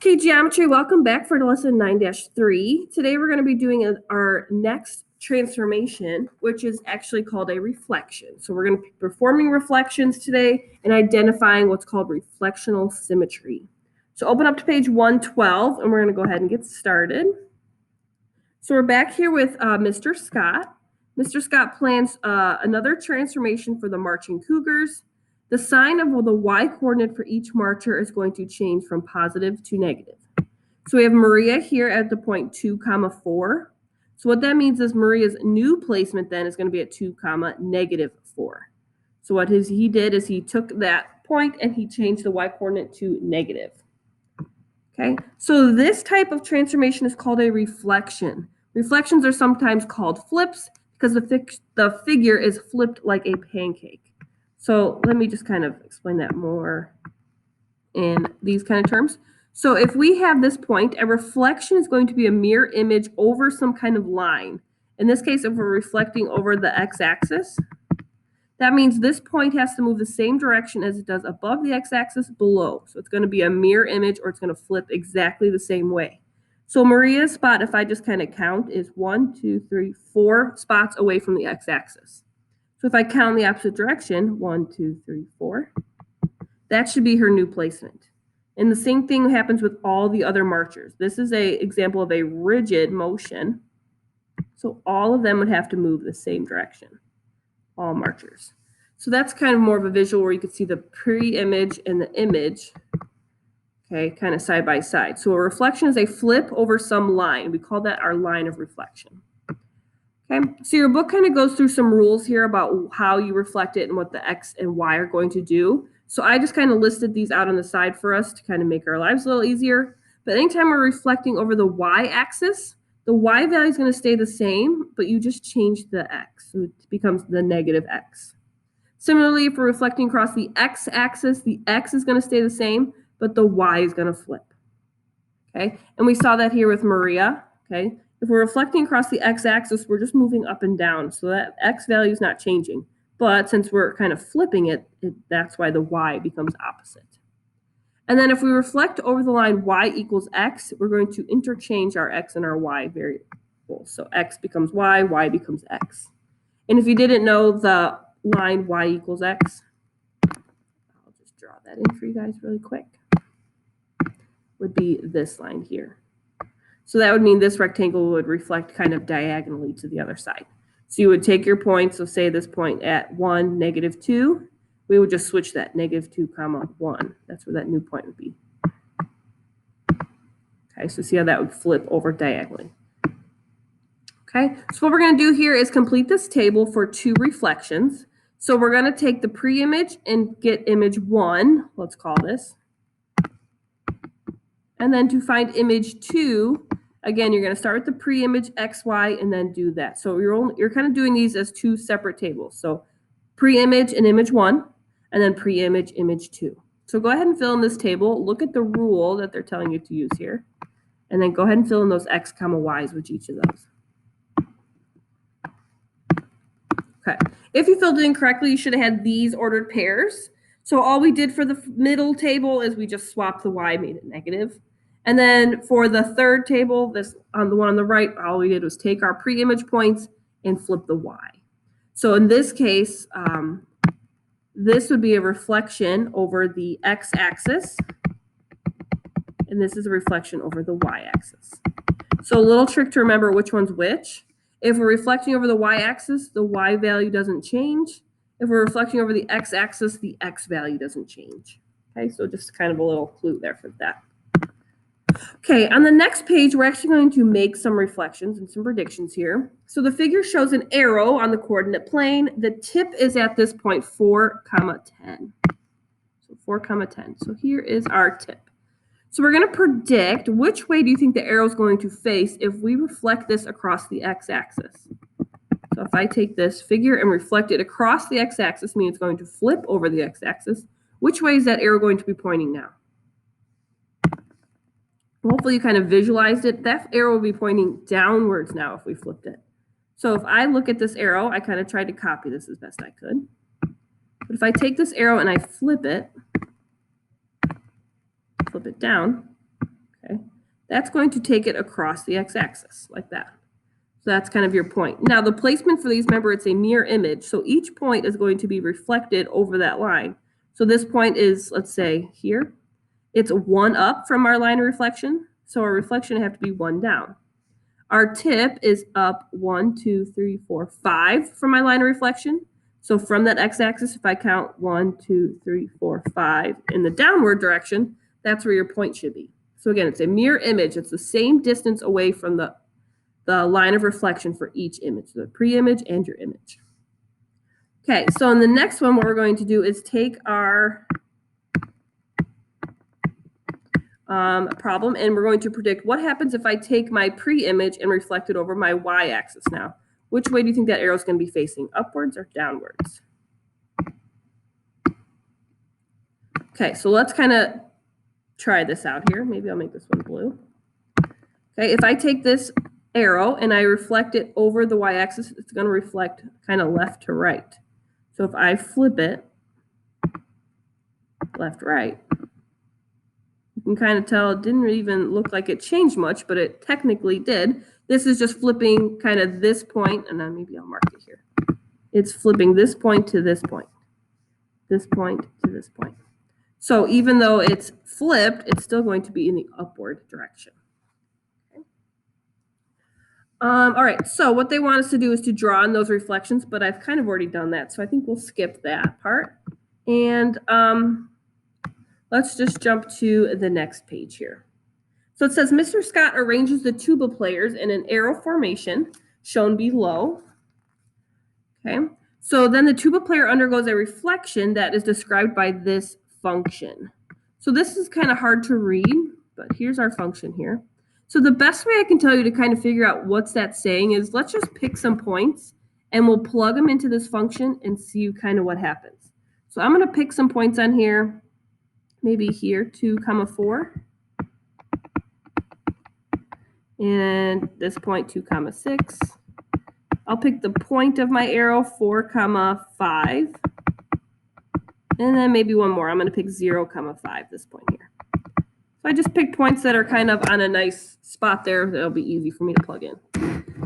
Okay, geometry, welcome back for lesson 9-3. Today we're going to be doing our next transformation, which is actually called a reflection. So we're going to be performing reflections today and identifying what's called reflectional symmetry. So open up to page 112 and we're going to go ahead and get started. So we're back here with Mr. Scott. Mr. Scott plans another transformation for the marching Cougars. The sign of the y coordinate for each marcher is going to change from positive to negative. So we have Maria here at the point 2, 4. So what that means is Maria's new placement then is going to be at 2, -4. So what he did is he took that point and he changed the y coordinate to negative. Okay, so this type of transformation is called a reflection. Reflections are sometimes called flips because the figure is flipped like a pancake. So let me just kind of explain that more in these kind of terms. So if we have this point, a reflection is going to be a mirror image over some kind of line. In this case, if we're reflecting over the x-axis, that means this point has to move the same direction as it does above the x-axis below. So it's going to be a mirror image or it's going to flip exactly the same way. So Maria's spot, if I just kind of count, is 1, 2, 3, 4 spots away from the x-axis. So if I count the opposite direction, 1, 2, 3, 4, that should be her new placement. And the same thing happens with all the other marchers. This is an example of a rigid motion. So all of them would have to move the same direction, all marchers. So that's kind of more of a visual where you could see the pre-image and the image, okay, kind of side by side. So a reflection is a flip over some line. We call that our line of reflection. Okay, so your book kind of goes through some rules here about how you reflect it and what the X and Y are going to do. So I just kind of listed these out on the side for us to kind of make our lives a little easier. But anytime we're reflecting over the Y axis, the Y value is going to stay the same, but you just change the X. So it becomes the negative X. Similarly, if we're reflecting across the X axis, the X is going to stay the same, but the Y is going to flip. Okay, and we saw that here with Maria. Okay, if we're reflecting across the x-axis, we're just moving up and down, so that x value is not changing. But since we're kind of flipping it, that's why the y becomes opposite. And then if we reflect over the line y equals x, we're going to interchange our x and our y variables. So x becomes y becomes x. And if you didn't know the line y equals x, I'll just draw that in for you guys really quick, would be this line here. So that would mean this rectangle would reflect kind of diagonally to the other side. So you would take your point, so say this point at 1, -2, we would just switch that, -2, 1. That's where that new point would be. Okay, so see how that would flip over diagonally. Okay, so what we're going to do here is complete this table for 2 reflections. So we're going to take the pre-image and get image 1, let's call this. And then to find image 2, again, you're going to start with the pre-image x, y, and then do that. So you're kind of doing these as 2 separate tables. So pre-image and image 1, and then pre-image, image 2. So go ahead and fill in this table. Look at the rule that they're telling you to use here. And then go ahead and fill in those x, y's with each of those. Okay. If you filled it in correctly, you should have had these ordered pairs. So all we did for the middle table is we just swapped the y, made it negative. And then for the third table, this on the one on the right, all we did was take our pre-image points and flip the y. So in this case, this would be a reflection over the x-axis, and this is a reflection over the y-axis. So a little trick to remember which one's which. If we're reflecting over the y-axis, the y value doesn't change. If we're reflecting over the x-axis, the x value doesn't change. Okay, so just kind of a little clue there for that. Okay, on the next page, we're actually going to make some reflections and some predictions here. So the figure shows an arrow on the coordinate plane. The tip is at this point 4, 10. So 4, 10. So here is our tip. So we're going to predict which way do you think the arrow is going to face if we reflect this across the x-axis. So if I take this figure and reflect it across the x-axis, meaning it's going to flip over the x-axis, which way is that arrow going to be pointing now? Hopefully you kind of visualized it. That arrow will be pointing downwards now if we flipped it. So if I look at this arrow, I kind of tried to copy this as best I could. But if I take this arrow and I flip it down, Okay, that's going to take it across the x-axis like that. So that's kind of your point. Now the placement for these, remember, it's a mirror image. So each point is going to be reflected over that line. So this point is, let's say, here. It's one up from our line of reflection. So our reflection would have to be one down. Our tip is up 1, 2, 3, 4, 5 from my line of reflection. So from that x-axis, if I count 1, 2, 3, 4, 5 in the downward direction, that's where your point should be. So again, it's a mirror image. It's the same distance away from the line of reflection for each image, the pre-image and your image. Okay, so in the next one, what we're going to do is take our problem, and we're going to predict what happens if I take my pre-image and reflect it over my y-axis now. Which way do you think that arrow is going to be facing, upwards or downwards? Okay, so let's kind of try this out here. Maybe I'll make this one blue. Okay, if I take this arrow and I reflect it over the y-axis, it's going to reflect kind of left to right. So if I flip it left, right, you can kind of tell it didn't even look like it changed much, but it technically did. This is just flipping kind of this point, and then maybe I'll mark it here. It's flipping this point to this point to this point. So even though it's flipped, it's still going to be in the upward direction. Okay. All right, so what they want us to do is to draw on those reflections, but I've kind of already done that, so I think we'll skip that part. And let's just jump to the next page here. So it says, Mr. Scott arranges the tuba players in an arrow formation shown below. Okay, so then the tuba player undergoes a reflection that is described by this function. So this is kind of hard to read, but here's our function here. So the best way I can tell you to kind of figure out what's that saying is let's just pick some points and we'll plug them into this function and see kind of what happens. So I'm going to pick some points on here, maybe here, 2, 4. And this point, 2, 6. I'll pick the point of my arrow, 4, 5. And then maybe one more. I'm going to pick 0, 5, this point here. So I just picked points that are kind of on a nice spot there. That'll be easy for me to plug in.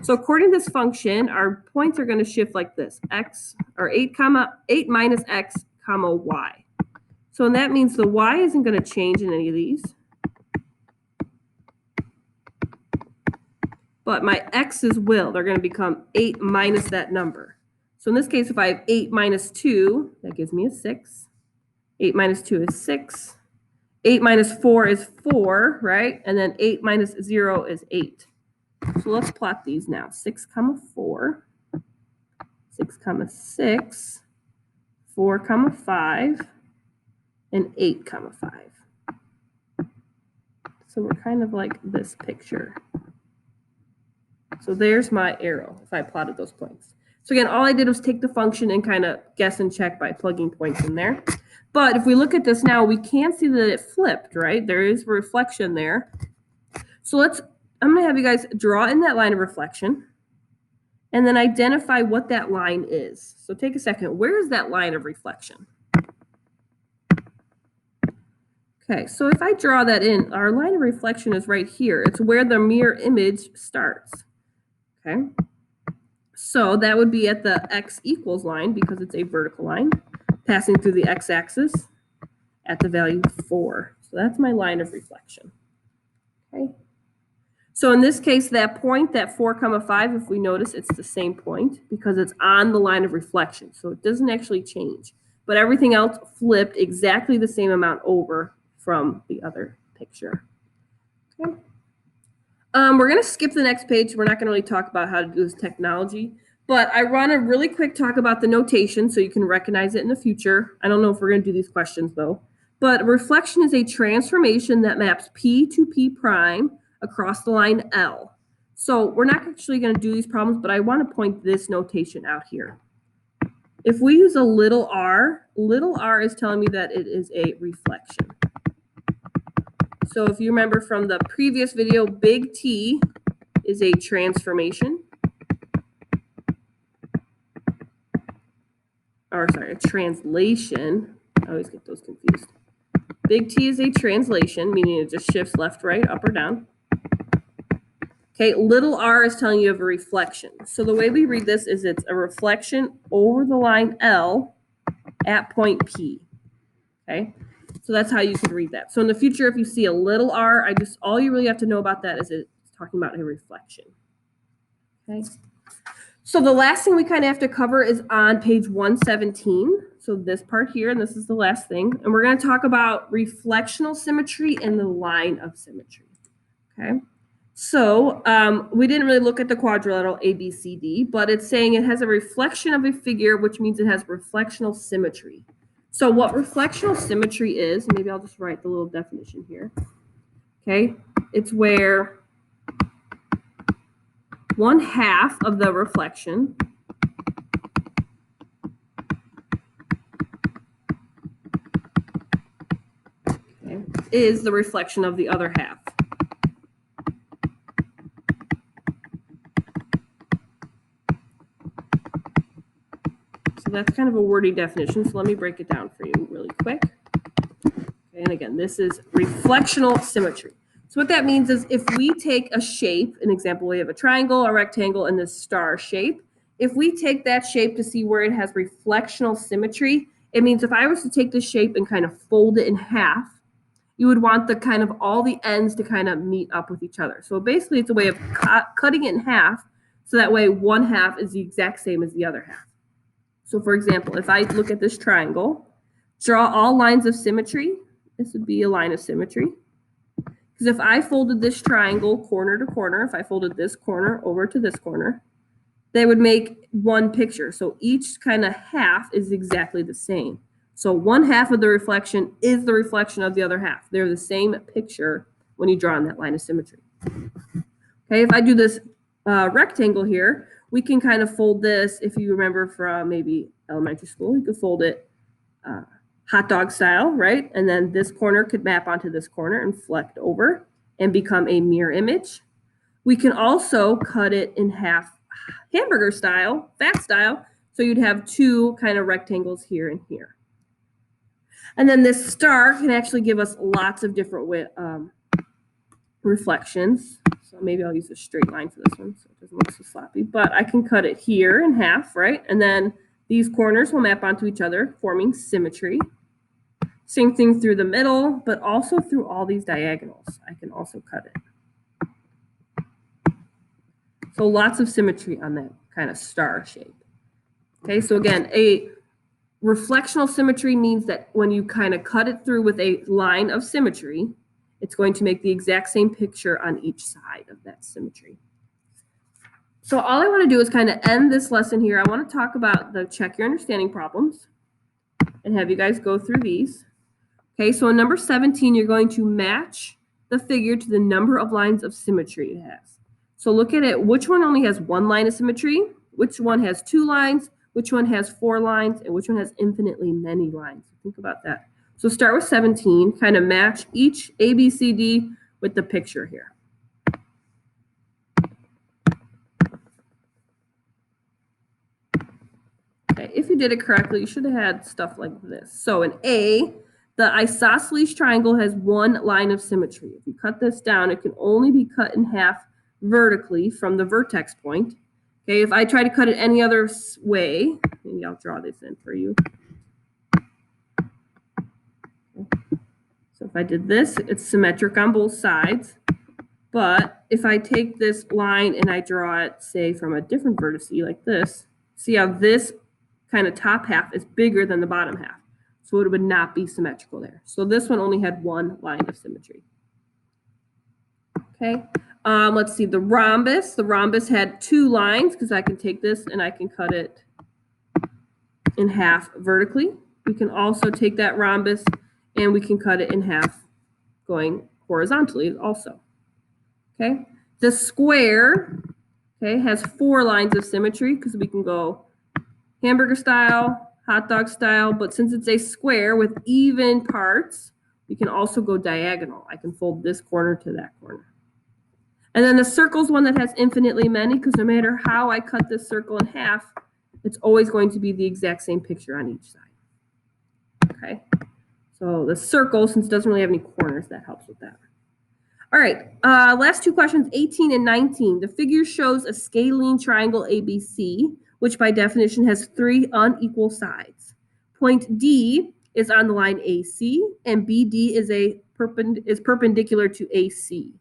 So according to this function, our points are going to shift like this. X, or 8 minus x, y. So that means the y isn't going to change in any of these. But my x's will. They're going to become 8 minus that number. So in this case, if I have 8 minus 2, that gives me a 6. 8 minus 2 is 6. 8 minus 4 is 4, right? And then 8 minus 0 is 8. So let's plot these now. 6, 4, 6, 6, 4, 5, and 8, 5. So we're kind of like this picture. So there's my arrow if I plotted those points. So again, all I did was take the function and kind of guess and check by plugging points in there. But if we look at this now, we can see that it flipped, right? There is a reflection there. So I'm going to have you guys draw in that line of reflection and then identify what that line is. So take a second. Where is that line of reflection? Okay, so if I draw that in, our line of reflection is right here. It's where the mirror image starts. Okay, so that would be at the x equals line because it's a vertical line passing through the x-axis at the value 4. So that's my line of reflection. Okay, so in this case, that point, that 4, 5, if we notice, it's the same point because it's on the line of reflection. So it doesn't actually change, but everything else flipped exactly the same amount over from the other picture. Okay. We're going to skip the next page. We're not going to really talk about how to do this technology, but I want to really quick talk about the notation so you can recognize it in the future. I don't know if we're going to do these questions though, but reflection is a transformation that maps P to P prime across the line L. So we're not actually going to do these problems, but I want to point this notation out here. If we use a little r is telling me that it is a reflection. So if you remember from the previous video, big T is a transformation. Or sorry, a translation. I always get those confused. Big T is a translation, meaning it just shifts left, right, up, or down. Okay, little r is telling you of a reflection. So the way we read this is it's a reflection over the line L at point P. Okay, so that's how you could read that. So in the future, if you see a little r, all you really have to know about that is it's talking about a reflection. Okay, so the last thing we kind of have to cover is on page 117. So this part here, and this is the last thing, and we're going to talk about reflectional symmetry and the line of symmetry. Okay. So we didn't really look at the quadrilateral ABCD, but it's saying it has a reflection of a figure, which means it has reflectional symmetry. So what reflectional symmetry is, maybe I'll just write the little definition here. Okay, it's where 1/2 of the reflection is the reflection of the other half. So that's kind of a wordy definition, so let me break it down for you really quick. Okay, and again, this is reflectional symmetry. So what that means is if we take a shape, an example, we have a triangle, a rectangle, and this star shape. If we take that shape to see where it has reflectional symmetry, it means if I was to take this shape and kind of fold it in half, you would want the kind of all the ends to kind of meet up with each other. So basically it's a way of cutting it in half, so that way 1/2 is the exact same as the other half. So for example, if I look at this triangle, draw all lines of symmetry, this would be a line of symmetry. Because if I folded this triangle corner to corner, if I folded this corner over to this corner, they would make one picture. So each kind of half is exactly the same. So 1/2 of the reflection is the reflection of the other half. They're the same picture when you draw on that line of symmetry. Okay, if I do this rectangle here, we can kind of fold this, if you remember from maybe elementary school, you could fold it hot dog style, right? And then this corner could map onto this corner and flect over and become a mirror image. We can also cut it in half hamburger style, fat style, so you'd have two kind of rectangles here and here. And then this star can actually give us lots of different reflections. So maybe I'll use a straight line for this one so it doesn't look so sloppy. But I can cut it here in half, right? And then these corners will map onto each other, forming symmetry. Same thing through the middle, but also through all these diagonals. I can also cut it. So lots of symmetry on that kind of star shape. Okay, so again, a reflectional symmetry means that when you kind of cut it through with a line of symmetry, it's going to make the exact same picture on each side of that symmetry. So all I want to do is kind of end this lesson here. I want to talk about the check your understanding problems and have you guys go through these. Okay, so in number 17, you're going to match the figure to the number of lines of symmetry it has. So look at it, which one only has one line of symmetry, which one has 2 lines, which one has 4 lines, and which one has infinitely many lines. Think about that. So start with 17, kind of match each A, B, C, D with the picture here. Okay, if you did it correctly, you should have had stuff like this. So in A, the isosceles triangle has 1 line of symmetry. If you cut this down, it can only be cut in half vertically from the vertex point. Okay, if I try to cut it any other way, maybe I'll draw this in for you. So if I did this, it's symmetric on both sides. But if I take this line and I draw it, say, from a different vertex like this, see how this kind of top half is bigger than the bottom half. So it would not be symmetrical there. So this one only had 1 line of symmetry. Okay, let's see, the rhombus. The rhombus had 2 lines because I can take this and I can cut it in half vertically. We can also take that rhombus and we can cut it in half going horizontally also. Okay, the square, okay, has 4 lines of symmetry because we can go hamburger style, hot dog style, but since it's a square with even parts, we can also go diagonal. I can fold this corner to that corner. And then the circle's one that has infinitely many because no matter how I cut this circle in half, it's always going to be the exact same picture on each side. Okay, So the circle, since it doesn't really have any corners, that helps with that. All right, last two questions, 18 and 19. The figure shows a scalene triangle ABC, which by definition has three unequal sides. Point D is on the line AC, and BD is perpendicular to AC.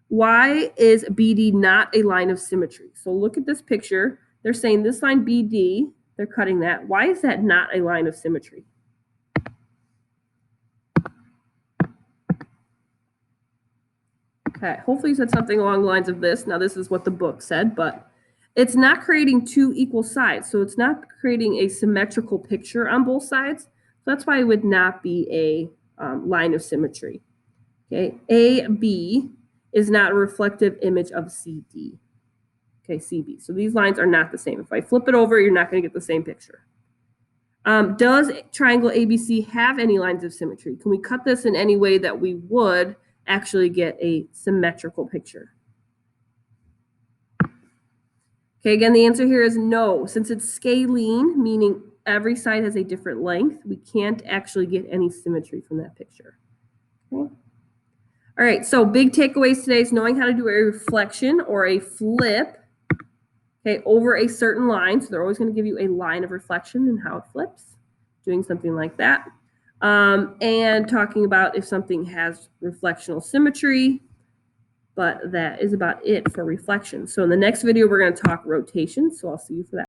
Why is BD not a line of symmetry? So look at this picture. They're saying this line BD, they're cutting that. Why is that not a line of symmetry? Okay, hopefully you said something along the lines of this. Now, this is what the book said, but it's not creating two equal sides. So it's not creating a symmetrical picture on both sides. So that's why it would not be a line of symmetry. Okay, AB is not a reflective image of CD. Okay, CB. So these lines are not the same. If I flip it over, you're not going to get the same picture. Does triangle ABC have any lines of symmetry? Can we cut this in any way that we would actually get a symmetrical picture? Okay, again, the answer here is no. Since it's scalene, meaning every side has a different length, we can't actually get any symmetry from that picture. Okay. All right, so big takeaways today is knowing how to do a reflection or a flip, okay, over a certain line. So they're always going to give you a line of reflection and how it flips, doing something like that. And talking about if something has reflectional symmetry, but that is about it for reflection. So in the next video, we're going to talk rotation. So I'll see you for that.